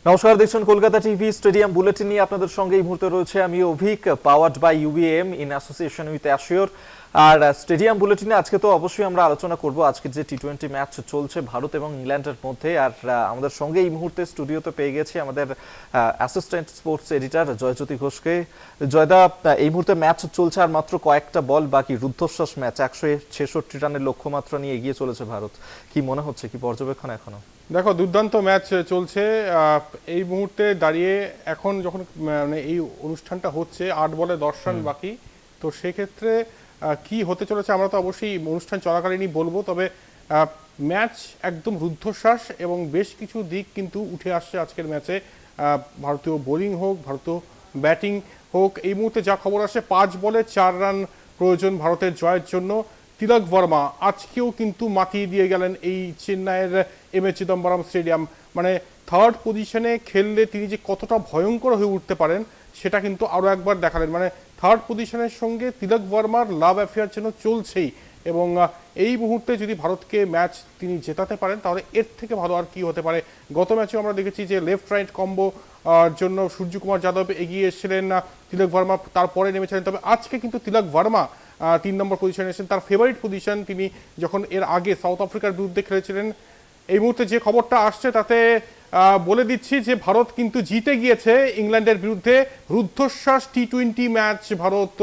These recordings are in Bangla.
নমস্কার, দেখছেন কলকাতা টিভি স্টেডিয়াম বুলেটিন নিয়ে আপনাদের সঙ্গে এই মুহূর্তে রয়েছে আমি Avik, powered by UBM in association with assure. আর স্টেডিয়াম বুলেটিনে আজকে তো অবশ্যই আমরা আলোচনা করব আজকের যে টি-20 ম্যাচ চলছে ভারত এবং ইংল্যান্ডের মধ্যে। আর আমাদের সঙ্গে এই মুহূর্তে স্টুডিওতে পেয়ে গেছি আমাদের অ্যাসিস্ট্যান্ট স্পোর্টস এডিটর জয়জ্যোতি ঘোষকে। জয়দা, এই মুহূর্তে ম্যাচ চলছে আর মাত্র কয়েকটা বল বাকি, রুদ্ধশ্বাস ম্যাচ, 166 রানের লক্ষ্যমাত্রা নিয়ে এগিয়ে চলেছে ভারত। কি মনে হচ্ছে, কি পর্যবেক্ষণ এখনো? দেখো, দুর্দান্ত ম্যাচ চলছে এই মুহূর্তে দাঁড়িয়ে। এখন যখন মানে এই অনুষ্ঠানটা হচ্ছে 8 বলে 10 রান বাকি, তো সেক্ষেত্রে কি হতে চলেছে আমরা তো অবশ্যই অনুষ্ঠান চলাকালীনই বলবো। তবে ম্যাচ একদম রুদ্ধশ্বাস এবং বেশ কিছু দিক কিন্তু উঠে আসছে আজকের ম্যাচে। ভারতীয় বোলিং হোক, ভারতীয় ব্যাটিং হোক, এই মুহূর্তে যা খবর আসে 5 বলে 4 রান প্রয়োজন ভারতের জয়ের জন্য। তিলক বর্মা আজকেও কিন্তু মাতিয়ে দিয়ে গেলেন এই চেন্নাইয়ের এম এ চিদম্বরম স্টেডিয়াম। মানে থার্ড পজিশনে খেললে তিনি যে কতটা ভয়ঙ্কর হয়ে উঠতে পারেন সেটা কিন্তু আরও একবার দেখালেন। মানে থার্ড পজিশনের সঙ্গে তিলক বর্মার লাভ অ্যাফেয়ার যেন চলছেই, এবং এই মুহূর্তে যদি ভারতকে ম্যাচ তিনি জেতাতে পারেন তাহলে এর থেকে ভালো আর কি হতে পারে। গত ম্যাচেও আমরা দেখেছি যে লেফট রাইট কম্বো জন্য সূর্যকুমার যাদব এগিয়ে এসেছিলেন, তিলক বর্মা তারপরে নেমেছিলেন। তবে আজকে কিন্তু তিলক বর্মা 3 নম্বর পজিশনে এসেছেন, তার ফেভারিট পজিশন। তিনি যখন এর আগে সাউথ আফ্রিকার বিরুদ্ধে খেলেছিলেন। এই মুহূর্তে যে খবরটা আসছে তাতে বলে দিচ্ছি যে ভারত কিন্তু জিতে গিয়েছে ইংল্যান্ডের বিরুদ্ধে। রুদ্ধশ্বাস টি-20 ম্যাচ ভারত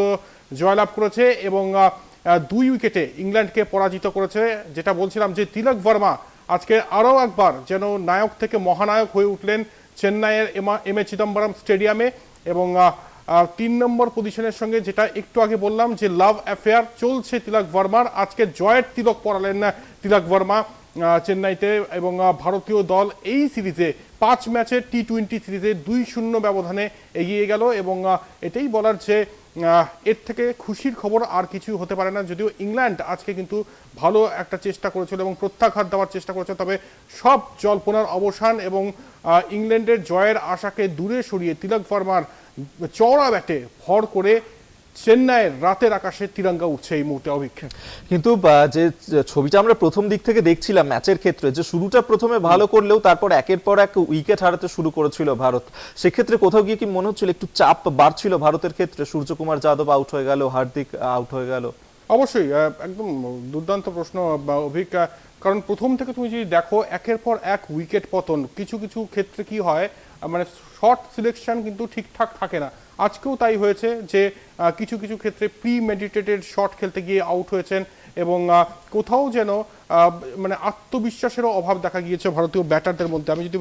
জয়লাভ করেছে এবং 2 উইকেটে ইংল্যান্ডকে পরাজিত করেছে। যেটা বলছিলাম যে তিলক বর্মা আজকে আরও একবার যেন নায়ক থেকে মহানায়ক হয়ে উঠলেন চেন্নাইয়ের এম এ চিদম্বরম স্টেডিয়ামে। এবং 3 নম্বর পজিশনের সঙ্গে যেটা একটু আগে বললাম যে লাভ অ্যাফেয়ার চলছে তিলক বর্মার। আজকে জয়ের তিলক পরালেন তিলক বর্মা চেন্নাইতে, এবং ভারতীয় দল এই সিরিজে 5 ম্যাচের টি-20 সিরিজে 2-0 ব্যবধানে এগিয়ে গেল। এবং এটাই বলার যে এর থেকে খুশির খবর আর কিছু হতে পারে না। যদিও ইংল্যান্ড আজকে কিন্তু ভালো একটা চেষ্টা করেছিল এবং প্রত্যাঘাত দেওয়ার চেষ্টা করেছে, তবে সব জল্পনার অবসান এবং ইংল্যান্ডের জয়ের আশাকে দূরে সরিয়ে তিলক বর্মার চওড়া ব্যাটে ভর করে চেন্নাইয়ের রাতের আকাশে তিরঙ্গা উঠছে এই মুহূর্তে। অভিজ্ঞ কিন্তু যে ছবিটা আমরা প্রথম দিক থেকে দেখছিলাম ম্যাচের ক্ষেত্রে, যে শুরুটা প্রথমে ভালো করলেও তারপর একের পর এক উইকেট হারাতে শুরু করেছিল ভারত, সেক্ষেত্রে কোথাও গিয়ে কি মনে হচ্ছিল একটু চাপ বাড়ছিল ভারতের ক্ষেত্রে? সূর্যকুমার যাদব আউট হয়ে গেল, হার্দিক আউট হয়ে গেল। অবশ্যই একদম দুর্দান্ত প্রশ্ন অভিজ্ঞ। কারণ প্রথম থেকে তুমি যদি দেখো একের পর এক উইকেট পতন, কিছু কিছু ক্ষেত্রে কি হয়, মানে শর্ট সিলেকশন কিন্তু ঠিকঠাক থাকে না। আজকেও তাই হয়েছে যে কিছু কিছু ক্ষেত্রে প্রি মেডিটেটেড শট খেলতে গিয়ে আউট হয়েছেন, এবং কোথাও যেন মানে আত্মবিশ্বাসেরও অভাব দেখা গিয়েছে ভারতীয় ব্যাটারদের মধ্যে। আমি যদি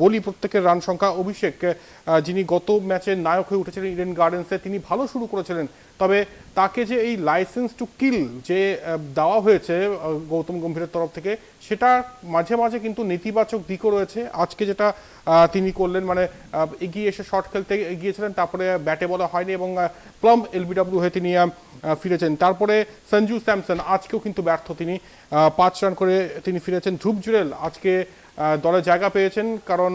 বলি প্রত্যেকের রান সংখ্যা, অভিষেক যিনি গত ম্যাচে নায়ক হয়ে উঠেছিলেন ইডেন গার্ডেন্সে, তিনি ভালো শুরু করেছিলেন, তবে তাকে যে এই লাইসেন্স টু কিল যে দেওয়া হয়েছে গৌতম গম্ভীরের তরফ থেকে, সেটা মাঝে মাঝে কিন্তু নেতিবাচক দিকও রয়েছে। আজকে যেটা তিনি করলেন, মানে এগিয়ে এসে শট খেলতে গিয়েছিলেন, তারপরে ব্যাটে বলা হয়নি এবং প্লাম এলবিডব্লিউ হয়ে তিনি ফিরেছেন। তারপরে সঞ্জু স্যামসন আজকেও কিন্তু ব্যর্থ, তিনি 5 রান করে তিনি ফিরেছেন। ধ্রুব জুরেল আজকে দলে জায়গা পেয়েছেন, কারণ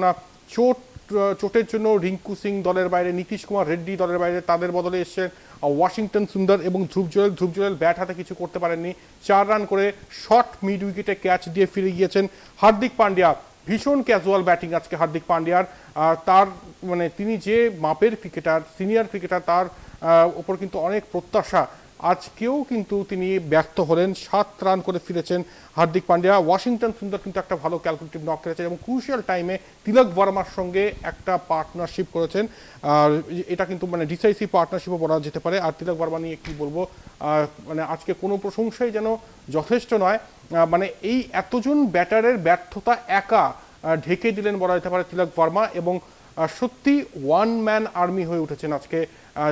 চোটের জন্য রিঙ্কু সিং দলের বাইরে, নীতিশ কুমার রেড্ডি দলের বাইরে, তাদের বদলে এসছেন ওয়াশিংটন সুন্দর এবং ধ্রুব জুরেল ব্যাট হাতে কিছু করতে পারেননি। 4 রান করে শর্ট মিড উইকেটে ক্যাচ দিয়ে ফিরে গিয়েছেন। হার্দিক পান্ডিয়া ভীষণ ক্যাজুয়াল ব্যাটিং আজকে হার্দিক পান্ডিয়ার। তার মানে তিনি যে মাপের ক্রিকেটার, সিনিয়র ক্রিকেটার, তার ওপর কিন্তু অনেক প্রত্যাশা। আজকেও কিন্তু তিনি ব্যর্থ হলেন, 7 রান করে ফিরেছেন হার্দিক পান্ডিয়া। ওয়াশিংটন সুন্দর কিন্তু একটা ভালো ক্যালকুলেটিভ নক করেছেন এবং ক্রুশিয়াল টাইমে তিলক বর্মার সঙ্গে একটা পার্টনারশিপ করেছেন। আর এটা কিন্তু মানে ডিসাইসিভ পার্টনারশিপও বলা যেতে পারে। আর তিলক বর্মা নিয়ে কি বলবো, মানে আজকে কোনো প্রশংসাই যেন যথেষ্ট নয়। মানে এই এতজন ব্যাটারের ব্যর্থতা একা ঢেকে দিলেন বলা যেতে পারে তিলক বর্মা, এবং সত্যি ওয়ান ম্যান আর্মি হয়ে উঠেছেন আজকে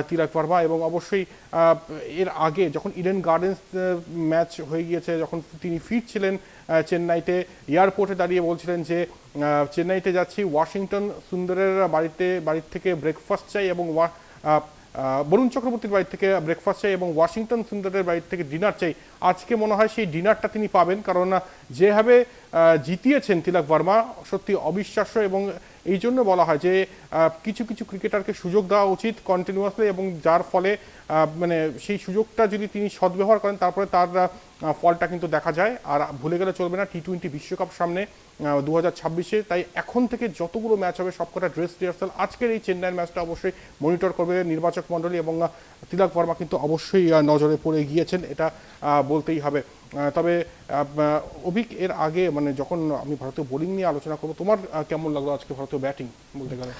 তিলক বর্মা। এবং অবশ্যই এর আগে যখন ইডেন গার্ডেন্স ম্যাচ হয়ে গিয়েছে, যখন তিনি ফিরছিলেন চেন্নাইতে, এয়ারপোর্টে দাঁড়িয়ে বলছিলেন যে চেন্নাইতে যাচ্ছি, ওয়াশিংটন সুন্দরের বাড়ির থেকে ব্রেকফাস্ট চাই এবং বরুণ চক্রবর্তীর বাড়ি থেকে ব্রেকফাস্ট চাই এবং ওয়াশিংটন সুন্দরের বাড়ি থেকে ডিনার চাই। আজকে মনে হয় সেই ডিনারটা তিনি পাবেন, কারণ যেভাবে জিতিয়েছেন তিলক বর্মা সত্যি অবিশ্বাস্য। এবং এই জন্য বলা হয় যে কিছু কিছু ক্রিকেটারকে সুযোগ দেওয়া উচিত কন্টিনিউয়াসলি, এবং যার ফলে মানে সেই সুযোগটা যদি তিনি সদ্ব্যবহার করেন তারপরে তার ফলটা কিন্তু দেখা যায়। আর ভুলে গেলে চলবে না, টি-20 বিশ্বকাপ সামনে 2026-এ, তাই এখন থেকে যতগুলো ম্যাচ হবে সবকটা ড্রেস রিহার্সাল। আজকের এই চেন্নাইয়ের ম্যাচটা অবশ্যই মনিটর করবে নির্বাচক মণ্ডলী, এবং তিলক বর্মা কিন্তু অবশ্যই নজরে পড়ে গিয়েছেন, এটা বলতেই হবে। তবে অভিক, এর আগে মানে যখন আমি ভারতীয় বোলিং নিয়ে আলোচনা করবো, তোমার কেমন লাগলো আজকে ভারতীয় ব্যাটিং বলতে গেলে?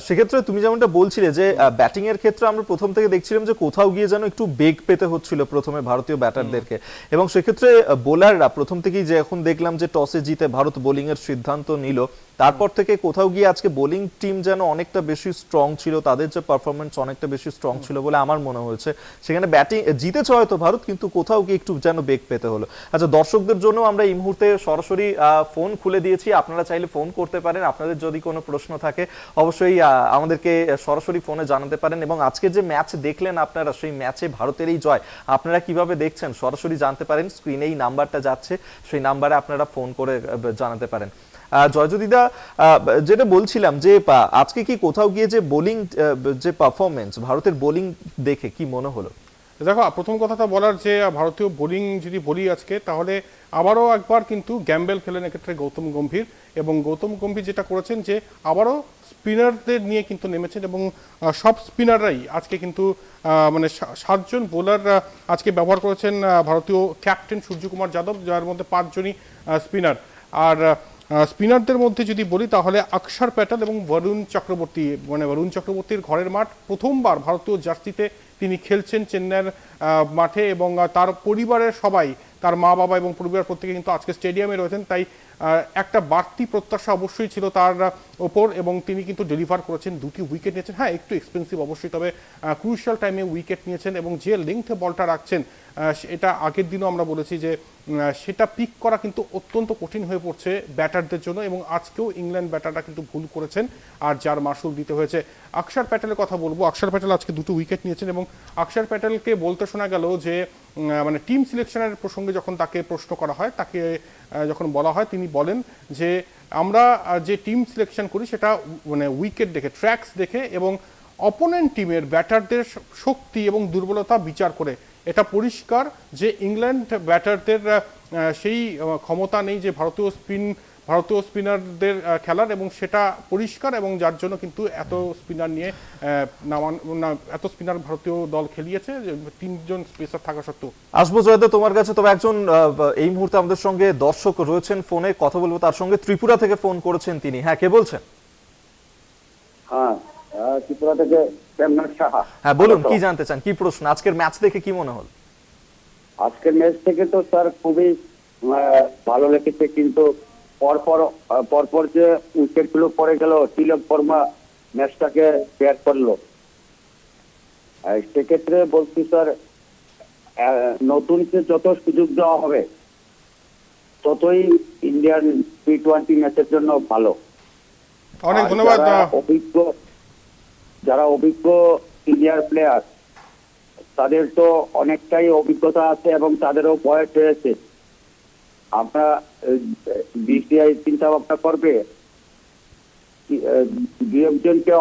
সেক্ষেত্রে তুমি যেমনটা বলছিলে যে ব্যাটিং এর ক্ষেত্রে আমরা প্রথম থেকে দেখছিলাম যে কোথাও গিয়ে যেন একটু বেগ পেতে হচ্ছিল প্রথমে ভারতীয় ব্যাটারদেরকে, এবং সেক্ষেত্রে বোলাররা প্রথম থেকেই যে এখন দেখলাম যে টসে জিতে ভারত বোলিং এর সিদ্ধান্ত নিল, তারপর থেকে কোথাও গিয়ে আজকে বোলিং টিম যেন অনেকটা বেশি স্ট্রং ছিল, তাদের যে পারফরমেন্স অনেকটা বেশি স্ট্রং ছিল বলে আমার মনে হয়েছে। সেখানে ব্যাটিং জিতেছে হয়তো ভারত, কিন্তু কোথাও গিয়ে একটু যেন বেগ পেতে হলো। আচ্ছা, দর্শকদের জন্য আমরা এই মুহূর্তে সরাসরি ফোন খুলে দিয়েছি, আপনারা চাইলে ফোন করতে পারেন, আপনাদের যদি কোনো প্রশ্ন থাকে অবশ্যই আমাদেরকে সরাসরি ফোনে জানাতে পারেন। এবং আজকে যে ম্যাচ দেখলেন আপনারা, সেই ম্যাচে ভারতের এই জয় আপনারা কিভাবে দেখছেন সরাসরি জানতে পারেন, স্ক্রিনে এই নাম্বারটা যাচ্ছে, সেই নাম্বারে আপনারা ফোন করে জানাতে পারেন। জয়জ্যোতিদা, যেটা বলছিলাম যে আজকে কি কোথাও গিয়ে যে বোলিং যে পারফরমেন্স ভারতের বোলিং দেখে কি মনে হলো? দেখো, প্রথম কথাটা বলার যে ভারতীয় বোলিং যদি বলি আজকে, তাহলে আবারও একবার কিন্তু গ্যাম্বেল খেলেন এক্ষেত্রে গৌতম গম্ভীর, এবং গৌতম গম্ভীর যেটা করেছেন যে আবারও স্পিনারদের নিয়ে কিন্তু নেমেছেন, এবং সব স্পিনাররাই আজকে কিন্তু মানে 7জন বোলার আজকে ব্যবহার করেছেন ভারতীয় ক্যাপ্টেন সূর্যকুমার যাদব, যার মধ্যে 5জনই স্পিনার। আর স্পিনারদের মধ্যে যদি বলি তাহলে অক্ষর প্যাটেল এবং বরুণ চক্রবর্তী, মানে বরুণ চক্রবর্তীর ঘরের মাঠ, প্রথমবার ভারতীয় জার্সিতে তিনি খেলছেন চেন্নাইয়ের মাঠে, এবং তার পরিবারের সবাই, তার মা বাবা এবং পরিবার প্রত্যেকে কিন্তু আজকে স্টেডিয়ামে রয়েছেন। তাই একটা বাড়তি প্রত্যাশা অবশ্যই ছিল তার ওপর, এবং তিনি কিন্তু ডেলিভার করেছেন, 2টি উইকেট নিয়েছেন। হ্যাঁ, একটু এক্সপেন্সিভ অবশ্যই, তবে ক্রুশিয়াল টাইমে উইকেট নিয়েছেন, এবং যে লেংথে বলটা রাখছেন এটা আগের দিনও আমরা বলেছি যে সেটা পিক করা কিন্তু অত্যন্ত কঠিন হয়ে পড়ছে ব্যাটারদের জন্য, এবং আজকেও ইংল্যান্ড ব্যাটাররা কিন্তু ভুল করেছেন, আর যার মাসুল দিতে হয়েছে। অক্ষর প্যাটেলের কথা বলবো, অক্ষর প্যাটেল আজকে 2টো উইকেট নিয়েছেন, এবং অক্ষর প্যাটেলকে বলতে শোনা গেল যে মানে টিম সিলেকশনের প্রসঙ্গে যখন তাকে প্রশ্ন করা হয়, তাকে যখন বলা হয়, তিনি বলেন যে আমরা যে টিম সিলেকশন করি সেটা মানে উইকেট দেখে, ট্র্যাকস দেখে, এবং অপোনেন্ট টিমের ব্যাটারদের শক্তি এবং দুর্বলতা বিচার করে। এটা পরিষ্কার যে ইংল্যান্ড ব্যাটারদের সেই ক্ষমতা নেই যে ভারতীয় স্পিনারদের খেলার, এবং সেটা পরিষ্কার, এবং যার জন্য কিন্তু এত স্পিনার নিয়ে এত স্পিনার ভারতীয় দল খেলিয়েছে 3জন স্পেসার থাকা সত্ত্বেও। আসবো জয়দা তোমার কাছে, তবে একজন এই মুহূর্তে আমাদের সঙ্গে দর্শক রয়েছেন ফোনে, কথা বলবো তার সঙ্গে। ত্রিপুরা থেকে ফোন করেছেন তিনি। হ্যাঁ, কে বলছেন? হ্যাঁ, ত্রিপুরা থেকে প্রেমনাথ সাহা। হ্যাঁ, বলুন, কি জানতে চান, কি প্রশ্ন? আজকের ম্যাচ দেখে কি মনে হলো? আজকের ম্যাচ থেকে তো স্যার খুবই ভালো লেগেছে, কিন্তু পরপর যে উইকেট গুলো পড়ে গেল, তিলক বর্মা ম্যাচটাকে ব্যাট করলো। সেক্ষেত্রে বলছি স্যার, নতুনকে যত সুযোগ দেওয়া হবে ততই ইন্ডিয়ান টি-20 ম্যাচের জন্য ভালো। অনেক ধন্যবাদ। যারা অভিজ্ঞ সিনিয়র প্লেয়ার, তাদের তো অনেকটাই অভিজ্ঞতা আছে এবং তাদেরও বয়স হয়েছে। আমরা বিসিআই চিন্তা ভাবনা করবে 2 একজনকে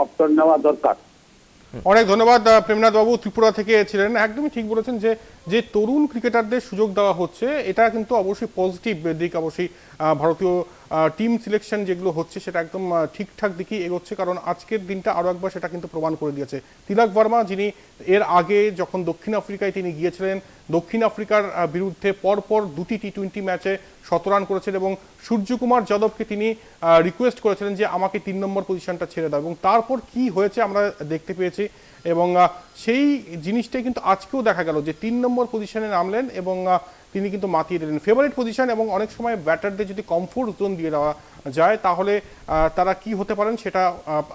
অফসর নেওয়া দরকার। অনেক ধন্যবাদ প্রেমনাথ বাবু, ত্রিপুরা থেকে ছিলেন। একদমই ঠিক বলেছেন যে তরুণ ক্রিকেটারদের সুযোগ দেওয়া হচ্ছে, এটা কিন্তু অবশ্যই পজিটিভ দিক। অবশ্যই ভারতীয় টিম সিলেকশন যেগুলো হচ্ছে সেটা একদম ঠিকঠাক দিকেই এগোচ্ছে, কারণ আজকের দিনটা আরও একবার সেটা কিন্তু প্রমাণ করে দিয়েছে। তিলক বর্মা, যিনি এর আগে যখন দক্ষিণ আফ্রিকায় তিনি গিয়েছিলেন, দক্ষিণ আফ্রিকার বিরুদ্ধে পরপর 2টি টি-20 ম্যাচে 17 রান করেছেন, এবং সূর্যকুমার যাদবকে তিনি রিকোয়েস্ট করেছিলেন যে আমাকে 3 নম্বর পজিশনটা ছেড়ে দাও, এবং তারপর কি হয়েছে আমরা দেখতে পেয়েছি। এবং সেই জিনিসটাই কিন্তু আজকেও দেখা গেল যে 3 নম্বর পজিশনে নামলেন, এবং তিনি কিন্তু মাতিয়ে দিলেন ফেভারিট পজিশন। এবং অনেক সময় ব্যাটারদের যদি কমফোর্ট জোন দিয়ে দেওয়া যায় তাহলে তারা কি হতে পারেন সেটা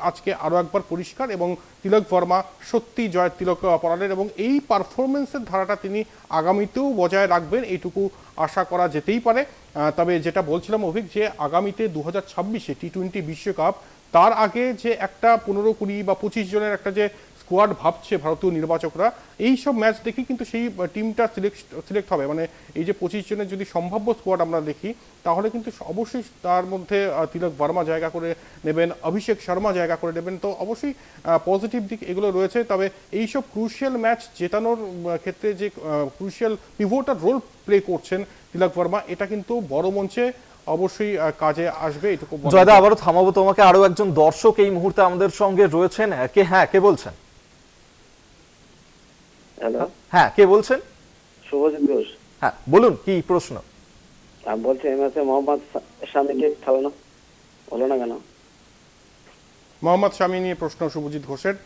আজকে আরও একবার পরিষ্কার। এবং তিলক বর্মা সত্যি জয় তিলক পরালেন, এবং এই পারফরমেন্সের ধারাটা তিনি আগামীতেও বজায় রাখবেন, এইটুকু আশা করা যেতেই পারে। তবে যেটা বলছিলাম অভিক, যে আগামীতে 2026-এ টি-20 বিশ্বকাপ, তার আগে যে একটা 15, 20 বা 25 জনের একটা যে স্কোয়াড ভাবছে ভারতীয় নির্বাচকরা, এই সব ম্যাচ দেখি কিন্তু সেই টিমটা সিলেক্ট হবে। মানে এই যে 25 জনের যদি সম্ভাব্য স্কোয়াড আমরা দেখি, তাহলে কিন্তু অবশ্যই তার মধ্যে তিলক ভার্মা জায়গা করে নেবেন, অভিষেক শর্মা জায়গা করে নেবেন, তো অবশ্যই পজিটিভ দিক এগুলো রয়েছে। তবে এইসব ক্রুশিয়াল ম্যাচ জেতানোর ক্ষেত্রে যে ক্রুশিয়াল পিভোটাল রোল প্লে করছেন তিলক ভার্মা, এটা কিন্তু বড় মঞ্চে অবশ্যই কাজে আসবে, এটুকু বলা জয়দা যায়। আবারও থামাবো তোমাকে, আরো একজন দর্শক এই মুহূর্তে আমাদের সঙ্গে রয়েছেন। কে বলছেন? হ্যালো, হ্যাঁ, কে বলছেন? শুভজিৎ ঘোষ। হ্যাঁ বলুন, কি প্রশ্ন? আমি বলছি এই ম্যাচে মোহাম্মদ শামিকে খেলানো হলো না কেন? মোহাম্মদ শামি নিয়ে প্রশ্ন শুভজিৎ ঘোষের।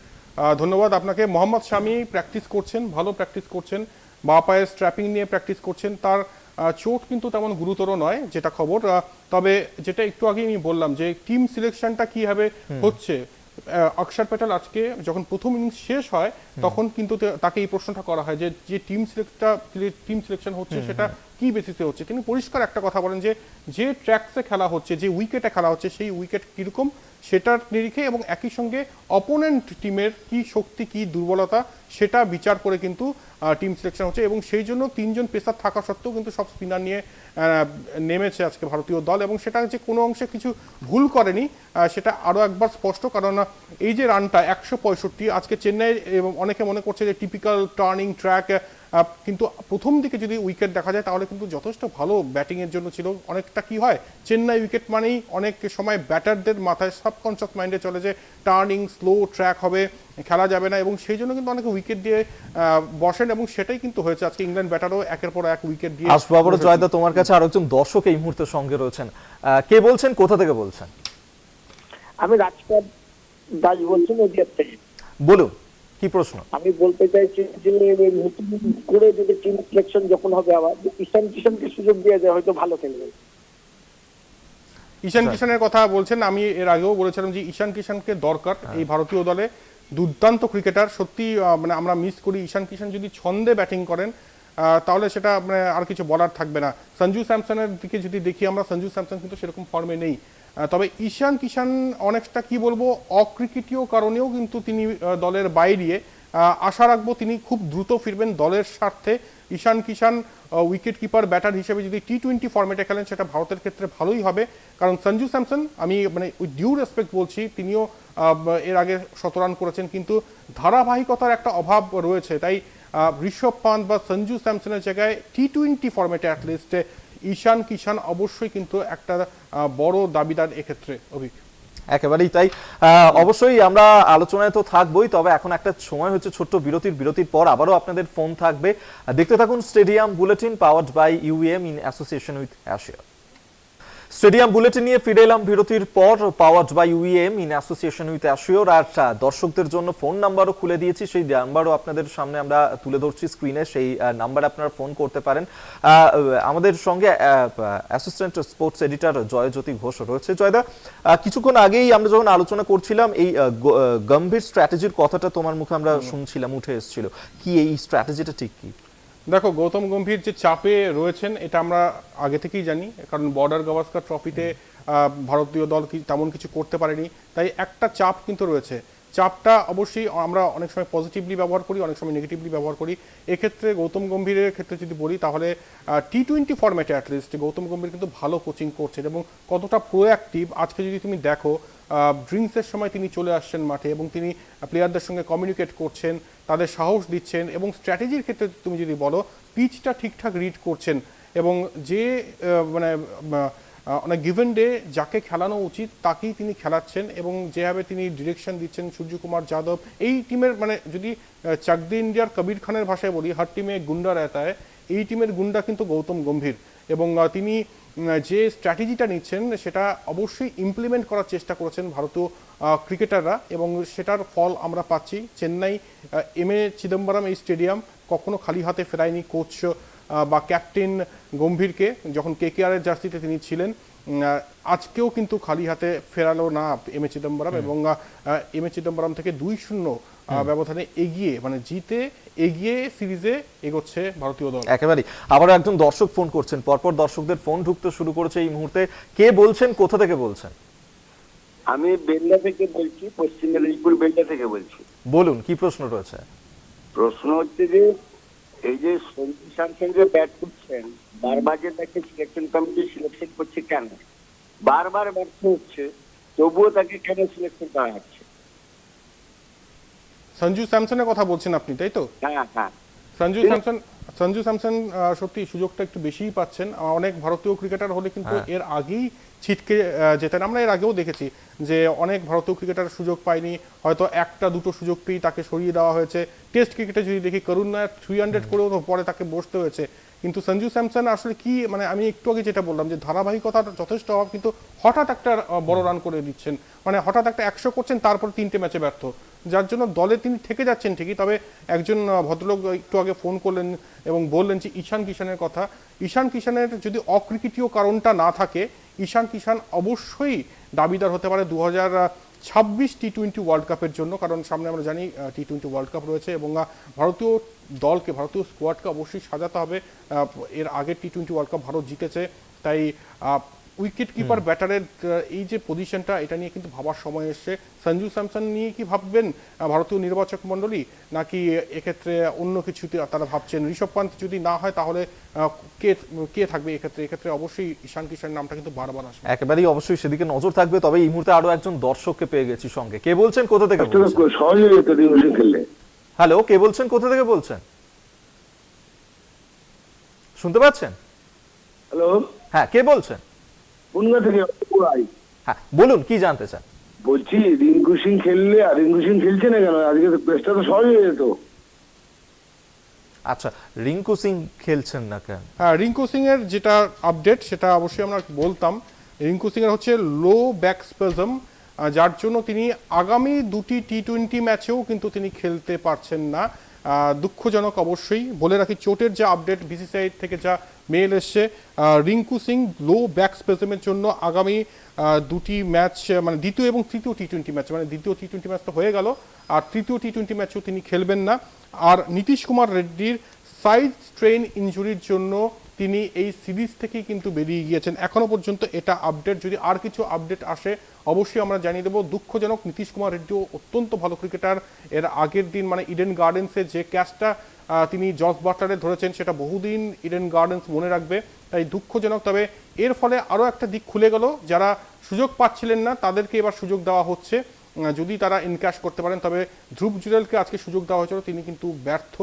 ধন্যবাদ আপনাকে। মোহাম্মদ শামি প্র্যাকটিস করছেন, ভালো প্র্যাকটিস করছেন, বা পায়ের স্ট্র্যাপিং নিয়ে প্র্যাকটিস করছেন। তার চোট কিন্তু তেমন গুরুতর নয় যেটা খবর। তবে যেটা একটু আগে আমি বললাম যে টিম সিলেকশনটা কিভাবে হচ্ছে, অক্ষর প্যাটেল আজকে যখন প্রথম ইনিংস শেষ হয় তখন কিন্তু তাকে এই প্রশ্নটা করা হয় যে টিম সিলেকশন হচ্ছে সেটা কি বেসিসে হচ্ছে। তিনি পরিষ্কার একটা কথা বলেন যে ট্র্যাকসে খেলা হচ্ছে, যে উইকেটে খেলা হচ্ছে, সেই উইকেট কিরকম সেটার নিরিখে এবং একই সঙ্গে অপোনেন্ট টিমের কি শক্তি কি দুর্বলতা সেটা বিচার করে কিন্তু টিম সিলেকশন হচ্ছে। এবং সেই জন্য 3 জন পেসার থাকা সত্ত্বেও কিন্তু সব স্পিনার নিয়ে নেমেছে আজকে ভারতীয় দল, এবং সেটা যে কোনো অংশে কিছু ভুল করেনি সেটা আরও একবার স্পষ্ট। কারণ এই যে রানটা 165, আজকে চেন্নাই অনেকে মনে করছে যে টিপিক্যাল টার্নিং ট্র্যাক, কিন্তু প্রথম দিকে যদি উইকেট দেখা যায় তাহলে কিন্তু যথেষ্ট ভালো ব্যাটিংয়ের জন্য ছিল। অনেকটা কি হয়, চেন্নাই উইকেট মানেই অনেক সময় ব্যাটারদের মাথায় সাবকনশিয়াস মাইন্ডে চলে যে টার্নিং স্লো ট্র্যাক হবে, খেলা যাবে না, এবং সেই জন্য কিন্তু অনেকে উইকেট দিয়ে বসেন, এবং সেটাই কিন্তু হয়েছে। আজকে ইংল্যান্ড ব্যাটারও একের পর এক উইকেট দিয়ে আসবো আবারও জয়দা তোমার কাছে। আর একজন দর্শক এই মুহূর্তে সঙ্গে রয়েছেন। কে বলছেন, কোথা থেকে বলছেন? আমি রাজপথ দাস বলছি নদিয়া থেকে। বলুন, কি প্রশ্ন? আমি বলতে চাইছি যে নতুন করে যদি টিম সিলেকশন যখন হবে আবার ঈশান কিষানকে সুযোগ দিয়ে যায়, হয়তো ভালো খেলবে। ঈশান কিষানের কথা বলছেন। আমি এর আগেও বলেছিলাম যে ঈশান কিষানকে দরকার এই ভারতীয় দলে, দুর্দান্ত ক্রিকেটার সত্যি। মানে আমরা মিস করি ঈশান কিষান যদি ছন্দে ব্যাটিং করেন তাহলে সেটা মানে আর কিছু বলার থাকবে না। সঞ্জু স্যামসনের দিকে যদি দেখি আমরা, সঞ্জু স্যামসন কিন্তু সেরকম ফর্মে নেই। তবে ঈশান কিষান অনেকটা কি বলবো অক্রিকেটীয় কারণেও কিন্তু তিনি দলের বাইরে। আশা রাখবো তিনি খুব দ্রুত ফিরবেন দলের স্বার্থে। ঈশান কিষান উইকেট কিপার ব্যাটার হিসেবে যদি টি-20 ফর্মেটে খেলেন সেটা ভারতের ক্ষেত্রে ভালোই হবে। কারণ সঞ্জু স্যামসন, আমি মানে উইথ ডিউ রেসপেক্ট বলছি, তিনিও এর আগে 17 রান করেছেন, কিন্তু ধারাবাহিকতার একটা অভাব রয়েছে। তাই ঋষভ পান্ত বা সঞ্জু স্যামসনের জায়গায় টি-20 ফর্মেটে অ্যাটলিস্ট ঈশান কিষান অবশ্যই কিন্তু একটা বড় দাবিদার এক্ষেত্রে। অভিক একেবারেই তাই। অবশ্যই আমরা আলোচনায় তো থাকবোই, তবে এখন একটা সময় হচ্ছে ছোট্ট বিরতির পর আবারও আপনাদের ফোন থাকবে। দেখতে থাকুন stadium bulletin, powered by UM in association with Asia. Stadium bulletin নিয়ে ফিরে এলাম বিরতির পর, powered by UM in association with assure. আর দর্শকদের জন্য ফোন নাম্বারও খুলে দিয়েছি, সেই নাম্বারও আপনাদের সামনে আমরা তুলে ধরছি স্ক্রিনে, সেই নাম্বারে আপনারা ফোন করতে পারেন। আমাদের সঙ্গে assistant sports editor Joyjyoti Ghosh রয়েছে। জয়দা, কিছুক্ষণ আগেই আমরা যখন আলোচনা করছিলাম এই গম্ভীর স্ট্র্যাটেজির কথাটা তোমার মুখে আমরা শুনছিলাম, উঠে এসেছিল, কি এই স্ট্র্যাটেজিটা ঠিক কি? দেখো, গৌতম গম্ভীর যে চাপে রয়েছেন এটা আমরা আগে থেকেই জানি, কারণ বর্ডার গাভাস্কার ট্রফিতে ভারতীয় দল তেমন কিছু করতে পারেনি, তাই একটা চাপ কিন্তু রয়েছে। চাপটা অবশ্যই আমরা অনেক সময় পজিটিভলি ব্যবহার করি, অনেক সময় নেগেটিভলি ব্যবহার করি। এক্ষেত্রে গৌতম গম্ভীরের ক্ষেত্রে যদি বলি তাহলে টি-20 ফর্ম্যাটে অ্যাটলিস্ট গৌতম গম্ভীর কিন্তু ভালো কোচিং করছেন এবং কতটা প্রোঅ্যাক্টিভ। আজকে যদি তুমি দেখো, ড্রিঙ্কসের সময় তিনি চলে আসছেন মাঠে এবং তিনি প্লেয়ারদের সঙ্গে কমিউনিকেট করছেন, তাদের সাহস দিচ্ছেন, এবং স্ট্র্যাটেজির ক্ষেত্রে তুমি যদি বলো পিচটা ঠিকঠাক রিড করছেন, এবং যে মানে অনেক গিভেন ডে যাকে খেলানো উচিত তাকেই তিনি খেলাচ্ছেন, এবং যেভাবে তিনি ডিরেকশন দিচ্ছেন সূর্যকুমার যাদব এই টিমের, মানে যদি চাকদি ইন্ডিয়ার কবির খানের ভাষায় বলি, হার টিমে গুন্ডা রেহতা হ্যায়, এই টিমের গুন্ডা কিন্তু গৌতম গম্ভীর। এবং তিনি যে স্ট্র্যাটেজিটা নিচ্ছেন সেটা অবশ্যই ইমপ্লিমেন্ট করার চেষ্টা করেছেন ভারতীয় ক্রিকেটাররা, এবং সেটার ফল আমরা পাচ্ছি। চেন্নাই এম.এ. চিদম্বরম এই স্টেডিয়াম কখনো খালি হাতে ফেরায়নি কোচ বা ক্যাপ্টেন গম্ভীরকে, যখন কেকেআরের জার্সিতে তিনি ছিলেন। আজকেও কিন্তু খালি হাতে ফেরালো না এম.এ. চিদম্বরম, এবং এম.এ. চিদম্বরম থেকে 2-0 ব্যবধানে এগিয়ে, মানে জিতে এগিয়ে সিরিজে এগোচ্ছে ভারতীয় দল। একেবারেই। আবার একজন দর্শক ফোন করছেন, পরপর দর্শকদের ফোন ঢুকতে শুরু করেছে এই মুহূর্তে। কে বলছেন, কোথা থেকে বলছেন? আমি বেলদা থেকে বলছি, পশ্চিম মেদিনীপুর বেলদা থেকে বলছি। বলুন কি প্রশ্ন রয়েছে। প্রশ্ন হচ্ছে যে এই যে সঞ্জু স্যামসন যে ব্যাট করছেন, বারবার যে তাকে সিলেকশন কমিটি সিলেকশন করছে কেন? বারবার ব্যর্থ হচ্ছে, তবুও তাকে কেন সিলেকশন করা হচ্ছে? সঞ্জু স্যামসনের কথা বলছেন আপনি, তাই তো? হ্যাঁ হ্যাঁ। সঞ্জু স্যামসন সত্যি সুযোগটা একটু বেশিই পাচ্ছেন। অনেক ভারতীয় ক্রিকেটার হলে কিন্তু এর আগেই ছিটকে যেতেন। আমরা এর আগেও দেখেছি যে অনেক ভারতীয় ক্রিকেটার সুযোগ পায়নি, হয়তো একটা দুটো সুযোগ পেয়েই তাকে সরিয়ে দেওয়া হয়েছে। টেস্ট ক্রিকেটে যদি দেখি, করুণ নায়ক 300 করেও তো পরে তাকে বসতে হয়েছে। কিন্তু সঞ্জু স্যামসন আসলে কি, মানে আমি একটু আগে যেটা বললাম যে ধারাবাহিকতার যথেষ্ট অভাব, কিন্তু হঠাৎ একটা বড় রান করে দিচ্ছেন, মানে হঠাৎ একটা 100 করছেন, তারপর 3টে ম্যাচে ব্যর্থ, যার জন্য দলে তিনি থেকে যাচ্ছেন ঠিকই। তবে একজন ভদ্রলোক একটু আগে ফোন করলেন এবং বললেন যে ঈশান কিষানের কথা। ঈশান কিষানের যদি অক্রিকেটীয় কারণটা না থাকে, ঈশান কিষান অবশ্যই দাবিদার হতে পারে 2026 টি-20 ওয়ার্ল্ড কাপের জন্য, কারণ সামনে আমরা জানি টি-20 ওয়ার্ল্ড কাপ রয়েছে এবং ভারতীয় দলকে, ভারতীয় স্কোয়াডকে অবশ্যই সাজাতে হবে। এর আগে টি-20 ওয়ার্ল্ড কাপ ভারত জিতেছে, তাই উইকেট কিপার ব্যাটারের এই যে পজিশনটা, এটা নিয়ে কিন্তু ভাবার সময় এসছে। সঞ্জু স্যামসন নিয়ে কি ভাববেন ভারতীয় নির্বাচক মণ্ডলী, নাকি এক্ষেত্রে অন্য কিছুতে তারা ভাবছেন? ঋষভ পান্ত যদি না হয় তাহলে কে থাকবে এক্ষেত্রে অবশ্যই ঈশান কিষানের নামটা কিন্তু বারবার আসবে। একেবারেই অবশ্যই সেদিকে নজর থাকবে। তবে এই মুহূর্তে আরো একজন দর্শককে পেয়ে গেছি সঙ্গে। কে বলছেন, কোথা থেকে বলছেন? সহজে যেত রিংকুসিং খেললে। হ্যালো, কে বলছেন, কোথা থেকে বলছেন? শুনতে পাচ্ছেন? হ্যালো, হ্যাঁ, কে বলছেন? বনগা থেকে হ্যাঁ বলুন, কি জানতে চান? বলছি, রিংকুসিং খেললে, আর রিংকুসিং খেলছে না কেন? আজকে তো পেসটা তো সহজ হয়ে যেত। আচ্ছা, রিঙ্কু সিং খেলছেন না কেন? হ্যাঁ, রিঙ্কু সিং এর যেটা আপডেট সেটা অবশ্যই আমরা বলতাম। রিঙ্কু সিং এর হচ্ছে লো ব্যাক স্পাজম, যার জন্য তিনি আগামী 2টি টি-20 ম্যাচেও কিন্তু তিনি খেলতে পারছেন না। দুঃখজনক অবশ্যই। বলে রাখি, চোটের যে আপডেট বিসিসিআই থেকে যা মেল এসছে, রিঙ্কু সিং লো ব্যাক স্পাজমের জন্য আগামী 2টি ম্যাচ, মানে দ্বিতীয় এবং তৃতীয় টি-20 ম্যাচ, মানে দ্বিতীয় টি-20 ম্যাচ তো হয়ে গেল, আর তৃতীয় টি-20 ম্যাচেও তিনি খেলবেন না। আর নীতিশ কুমার রেড্ডির সাইড স্ট্রেন ইনজুরির জন্য তিনি এই সিরিজ থেকেই কিন্তু বেরিয়ে গিয়েছেন এখনো পর্যন্ত, এটা আপডেট। যদি আর কিছু আপডেট আসে অবশ্যই আমরা জানিয়ে দেবো। দুঃখজনক, নীতিশ কুমার রেড্ডিও অত্যন্ত ভালো ক্রিকেটার। এর আগের দিন মানে ইডেন গার্ডেন্সে যে ক্যাচটা তিনি জস বাটলারে ধরেছেন, সেটা বহুদিন ইডেন গার্ডেন্স মনে রাখবে, তাই দুঃখজনক। তবে এর ফলে আরও একটা দিক খুলে গেল, যারা সুযোগ পাচ্ছিলেন না তাদেরকে এবার সুযোগ দেওয়া হচ্ছে, যদি তারা ইনক্যাশ করতে পারেন। তবে ধ্রুব জুরেলকে আজকে সুযোগ দেওয়া হয়েছিল, তিনি কিন্তু ব্যর্থ।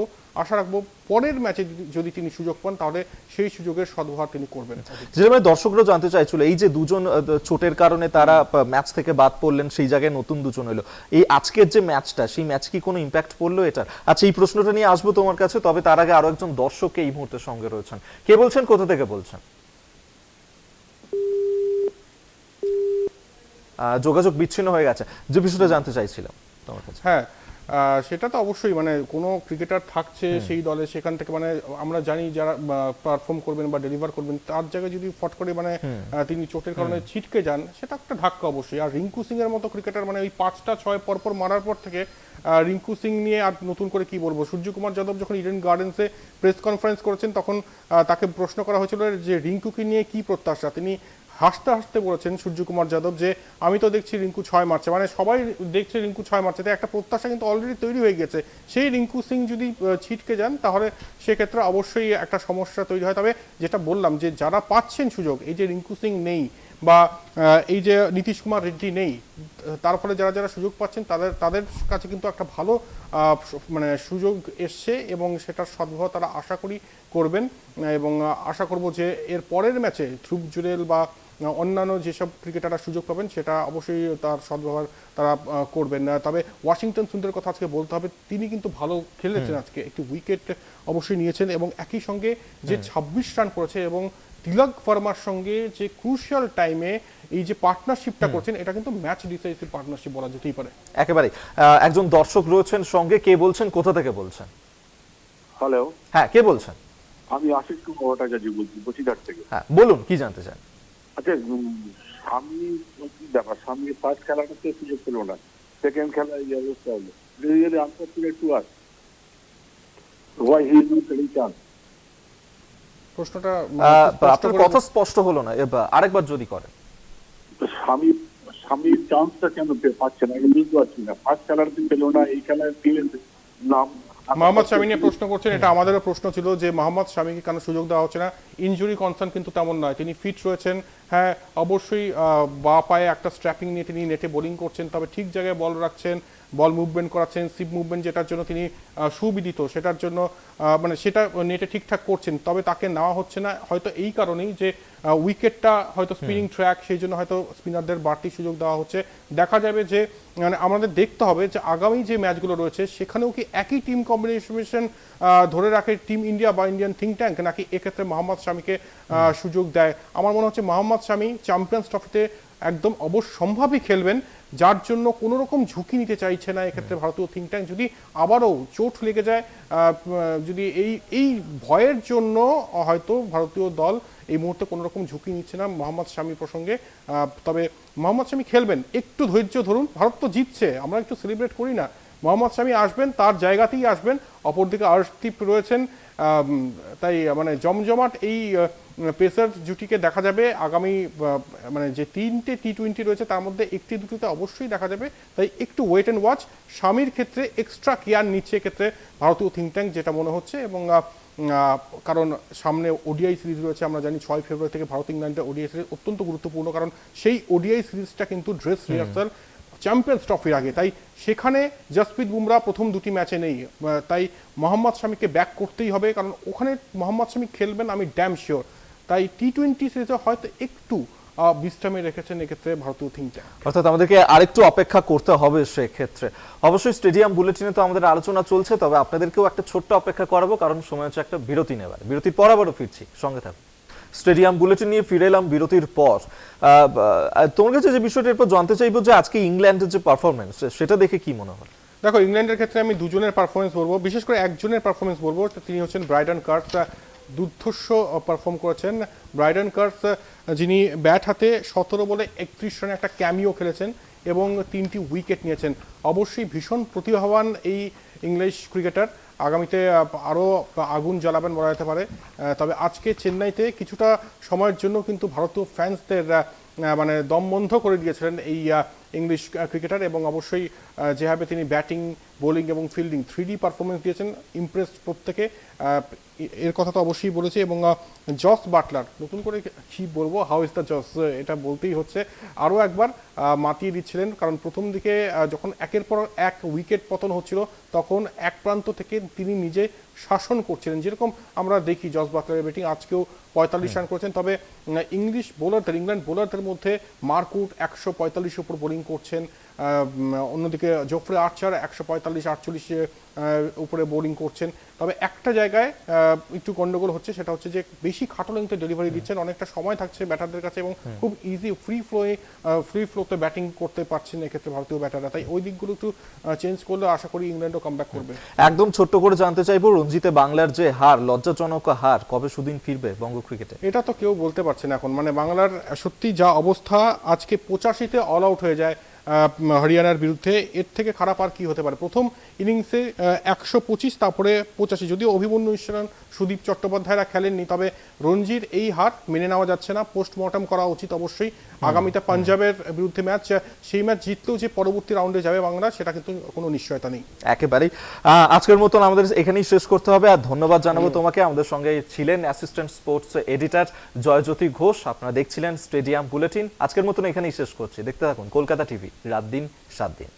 আশা রাখবো পরের ম্যাচে যদি তিনি সুযোগ পান তাহলে সেই সুযোগের সদ্ব্যবহার তিনি করবেন। যেটা মানে দর্শকরা জানতে চাইছিল, এই যে দুজন চোটের কারণে তারা ম্যাচ থেকে বাদ পড়লেন, সেই জায়গায় নতুন দুজন এলো, এই আজকের যে ম্যাচটা, সেই ম্যাচ কি কোনো ইম্প্যাক্ট পড়লো এটার? আচ্ছা, এই প্রশ্নটা নিয়ে আসবো তোমার কাছে, তবে তার আগে আরো একজন দর্শককে এই মুহূর্তে সঙ্গে রয়েছেন। কে বলছেন, কোথা থেকে বলছেন? যোগাযোগ বিচ্ছিন্ন হয়ে গেছে। যে বিষয়টা জানতে চাইছিলাম তোমার কাছে। হ্যাঁ, সেটা তো অবশ্যই, মানে কোনো ক্রিকেটার থাকছে সেই দলে, সেখান থেকে মানে আমরা জানি যারা পারফর্ম করবেন বা ডেলিভার করবেন, তার জায়গায় যদি ফট করে মানে তিনি চোটের কারণে ছিটকে যান, সেটা একটা ধাক্কা অবশ্যই। আর রিঙ্কু সিং এর মতো ক্রিকেটার, মানে ওই 5টা 6 পরপর মারার পর থেকে রিঙ্কু সিং নিয়ে আর নতুন করে কি বলবো। সূর্যকুমার যাদব যখন ইডেন গার্ডেন্সে প্রেস কনফারেন্স করেছেন, তখন তাকে প্রশ্ন করা হয়েছিল যে রিঙ্কুকে নিয়ে কি প্রত্যাশা। তিনি হাসতে হাসতে বলেছেন সূর্যকুমার যাদব যে আমি তো দেখছি রিঙ্কু 6 মারছে, মানে সবাই দেখছে রিঙ্কু 6 মারছে, তাই একটা প্রত্যাশা কিন্তু অলরেডি তৈরি হয়ে গেছে। সেই রিঙ্কু সিং যদি ছিটকে যান তাহলে সেক্ষেত্রে অবশ্যই একটা সমস্যা তৈরি হয়। তবে যেটা বললাম, যে যারা পাচ্ছেন সুযোগ, এই যে রিঙ্কু সিং নেই বা এই যে নীতিশ কুমার রেড্ডি নেই, তার ফলে যারা যারা সুযোগ পাচ্ছেন তাদের কাছে কিন্তু একটা ভালো মানে সুযোগ এসছে এবং সেটার সদ্ব্যবহার তারা আশা করি করবেন। এবং আশা করব যে এর পরের ম্যাচে ধ্রুব জুরেল বা অন্যান্য যেসব ক্রিকেটাররা সুযোগ পাবেন সেটা অবশ্যই তার সদ্ব্যবহার তারা করবেন। তবে ওয়াশিংটন সুন্দরের কথা আজকে বলতে হবে, তিনি কিন্তু ভালো খেলেছেন, আজকে একটি উইকেট অবশ্যই নিয়েছেন এবং একই সঙ্গে যে 26 রান করেছে এবং তিলক ভার্মার সঙ্গে যে ক্রুশিয়াল টাইমে এই যে পার্টনারশিপটা করছেন, এটা কিন্তু ম্যাচ ডিসাইসিভ পার্টনারশিপ বলা যেতেই পারে। একেবারে। একজন দর্শক রয়েছেন সঙ্গে, কে বলছেন, কোথা থেকে বলছেন? হ্যালো, হ্যাঁ, কে বলছেন? আমি আশিস কুমার ভট্টাচার্য বলছি, বসিরহাট থেকে। হ্যাঁ বলুন, কি জানতে চান? আচ্ছা, স্বামী কি ব্যাপার, স্বামী ফার্স্ট খেলাটাতে সুযোগ পেল না, সেকেন্ড খেলায় এই অবস্থা হলো। Really unfortunate to us, why he is not taking chance. প্রশ্নটা আপনার কথা স্পষ্ট হলো না, আরেকবার যদি করেন। স্বামীর চান্সটা কেন পাচ্ছে না, আমি বুঝতে পারছি না। ফার্স্ট খেলাতে পেলো না, এই খেলায় পেলেন নাম। মোহাম্মদ শামি নিয়ে প্রশ্ন করছেন, এটা আমাদেরও প্রশ্ন ছিল যে মোহাম্মদ শামিকে কেন সুযোগ দেওয়া হচ্ছে না। ইনজুরি কনসার্ন কিন্তু তেমন নয়, তিনি ফিট রয়েছেন। হ্যাঁ অবশ্যই বা পায়ে একটা স্ট্র্যাপিং নিয়ে তিনি নেটে বোলিং করছেন, তবে ঠিক জায়গায় বল রাখছেন, বল মুভমেন্ট করাচ্ছেন, সিপ মুভমেন্ট যেটার জন্য তিনি সুবিদিত, সেটার জন্য মানে সেটা নেটে ঠিকঠাক করছেন। তবে তাকে নেওয়া হচ্ছে না হয়তো এই কারণেই যে উইকেটটা হয়তো স্পিনিং ট্র্যাক, সেই জন্য হয়তো স্পিনারদের বাড়তি সুযোগ দেওয়া হচ্ছে। দেখা যাবে যে মানে আমাদের দেখতে হবে যে আগামী যে ম্যাচগুলো রয়েছে সেখানেও কি একই টিম কম্বিনেশন ধরে রাখে টিম ইন্ডিয়া বা ইন্ডিয়ান থিঙ্ক ট্যাঙ্ক, নাকি এক্ষেত্রে মোহাম্মদ শামিকে সুযোগ দেয়। আমার মনে হচ্ছে মোহাম্মদ শামি চ্যাম্পিয়ন্স ট্রফিতে একদম অবশ্যম্ভাবী খেলবেন, যার জন্য কোনো রকম ঝুঁকি নিতে চাইছে না এক্ষেত্রে ভারতীয় থিঙ্ক ট্যাঙ্ক। যদি আবারও চোট লেগে যায়, যদি এই ভয়ের জন্য হয়তো ভারতীয় দল এই মুহূর্তে কোনো রকম ঝুঁকি নিচ্ছে না মোহাম্মদ শামি প্রসঙ্গে। তবে মোহাম্মদ শামি খেলবেন, একটু ধৈর্য ধরুন, ভারত তো জিতছে, আমরা একটু সেলিব্রেট করি না। মোহাম্মদ শামি আসবেন, তার জায়গাতেই আসবেন। অপরদিকে আর্শদীপ রয়েছেন, তাই মানে জমজমাট এই পেসার জুটিকে দেখা যাবে আগামী মানে যে 3টে টি20 রয়েছে তার মধ্যে একটি দুটিতে অবশ্যই দেখা যাবে। তাই একটু ওয়েট অ্যান্ড ওয়াচ। শামির ক্ষেত্রে এক্সট্রা কেয়ার নিচ্ছে এক্ষেত্রে ভারতীয় থিঙ্ক ট্যাঙ্ক, যেটা মনে হচ্ছে। এবং কারণ সামনে ওডিআই সিরিজ রয়েছে, আমরা জানি 6 ফেব্রুয়ারি থেকে ভারত ইংল্যান্ডের ওডিআই সিরিজ অত্যন্ত গুরুত্বপূর্ণ, কারণ সেই ওডিআই সিরিজটা কিন্তু ড্রেস রিহার্সাল চ্যাম্পিয়ন্স ট্রফির আগে। তাই সেখানে জসপ্রীত বুমরা প্রথম দুটি ম্যাচে নেই, তাই মোহাম্মদ শামিকে ব্যাক করতেই হবে, কারণ ওখানে মোহাম্মদ শামি খেলবেন আমি ড্যাম শিওর। তাই টি20 সিরিজে হয়তো একটু বিশ্রামে রেখেছেন এক্ষেত্রে ভারতীয় থিঙ্ক ট্যাঙ্ক। অর্থাৎ আমাদেরকে আরেকটু অপেক্ষা করতে হবে সেক্ষেত্রে। অবশ্যই স্টেডিয়াম বুলেটিনে তো আমাদের আলোচনা চলছে, তবে আপনাদেরকেও একটা ছোট্ট অপেক্ষা করাবো, কারণ সময় হচ্ছে একটা বিরতি নেবার। বিরতির পর আবারও ফিরছি, সঙ্গে থাকুন। স্টেডিয়াম বুলেটিন নিয়ে ফিরে এলাম বিরতির পর। তোমার কাছে যে বিষয়টা এরপর জানতে চাইবো যে আজকে ইংল্যান্ডের যে পারফরমেন্স, সেটা দেখে কি মনে হয়? দেখো, ইংল্যান্ডের ক্ষেত্রে আমি দুজনের পারফরমেন্স বলবো, বিশেষ করে একজনের পারফরমেন্স বলবো, তিনি হচ্ছেন ব্রাইডন কার্স। দুর্ধর্ষ পারফর্ম করেছেন ব্রাইডন কার্স, যিনি ব্যাট হাতে 17 বলে 31 রানে একটা ক্যামিও খেলেছেন এবং 3টি উইকেট নিয়েছেন। অবশ্যই ভীষণ প্রতিভাবান এই ইংলিশ ক্রিকেটার, আগামীতে আরও আগুন জ্বালাবেন বলা যেতে পারে। তবে আজকে চেন্নাইতে কিছুটা সময়ের জন্য কিন্তু ভারতীয় ফ্যান্সদের মানে দম বন্ধ করে দিয়েছিলেন এই ইংলিশ ক্রিকেটার, এবং অবশ্যই যেভাবে তিনি ব্যাটিং, বোলিং এবং ফিল্ডিং 3D পারফরমেন্স দিয়েছেন, ইমপ্রেস প্রত্যেকে, এর কথা তো অবশ্যই বলেছে। এবং জস বাটলার, নতুন করে কি বলবো, হাউ ইজ দ্য জস, এটা বলতেই হচ্ছে, আরও একবার মাতিয়ে দিচ্ছিলেন। কারণ প্রথম দিকে যখন একের পর এক উইকেট পতন হচ্ছিল, তখন এক প্রান্ত থেকে তিনি নিজে শাসন করছিলেন, যেরকম আমরা দেখি জস বাটলারের ব্যাটিং। আজকেও 45 রান করেছেন। তবে ইংলিশ বোলারদের, ইংল্যান্ড বোলারদের মধ্যে মার্কুট 145 উপর বোলিং করছেন, অন্যদিকে জোফ্রে আর্চার 145-48 উপরে বোলিং করছেন। তবে একটা জায়গায় একটু গন্ডগোল হচ্ছে, সেটা হচ্ছে যে বেশি খাটো লেন্থে ডেলিভারি দিচ্ছেন, অনেকটা সময় থাকছে ব্যাটারদের কাছে এবং খুব ইজি ফ্রি ফ্লোতে ব্যাটিং করতে পারছেন এক্ষেত্রে ভারতীয় ব্যাটাররা। তাই ওই দিকগুলো একটু চেঞ্জ করলে আশা করি ইংল্যান্ডও কামব্যাক করবে। একদম ছোট্ট করে জানতে চাইবো, রঞ্জিতে বাংলার যে হার, লজ্জাজনক হার, কবে সুদিন ফিরবে বঙ্গ ক্রিকেটে? এটা তো কেউ বলতে পারছে না এখন। মানে বাংলার সত্যি যা অবস্থা, আজকে 85-তে অল আউট হয়ে যায় হরিয়ানার বিরুদ্ধে, এর থেকে খারাপ আর কি হতে পারে। প্রথম ইনিংসে 125, তারপরে 85, যদিও অভিমন্যু ঈশ্বরন, সুদীপ চট্টোপাধ্যায়রা খেলেননি, তবে রঞ্জির এই হার মেনে নেওয়া যাচ্ছে না, পোস্টমর্টম করা উচিত অবশ্যই। আগামীতে পাঞ্জাবের বিরুদ্ধে ম্যাচ, সেই ম্যাচ জিতলেও যে পরবর্তী রাউন্ডে যাবে বাংলা, সেটা কিন্তু কোনো নিশ্চয়তা নেই একেবারেই। আজকের মতন আমাদের এখানেই শেষ করতে হবে। আর ধন্যবাদ জানাবো তোমাকে। আমাদের সঙ্গে ছিলেন assistant sports editor Joyjyoti Ghosh. আপনারা দেখছিলেন স্টেডিয়াম বুলেটিন। আজকের মতন এখানেই শেষ করছি। দেখতে থাকুন কলকাতা টিভি, রাত দিন 7 দিন।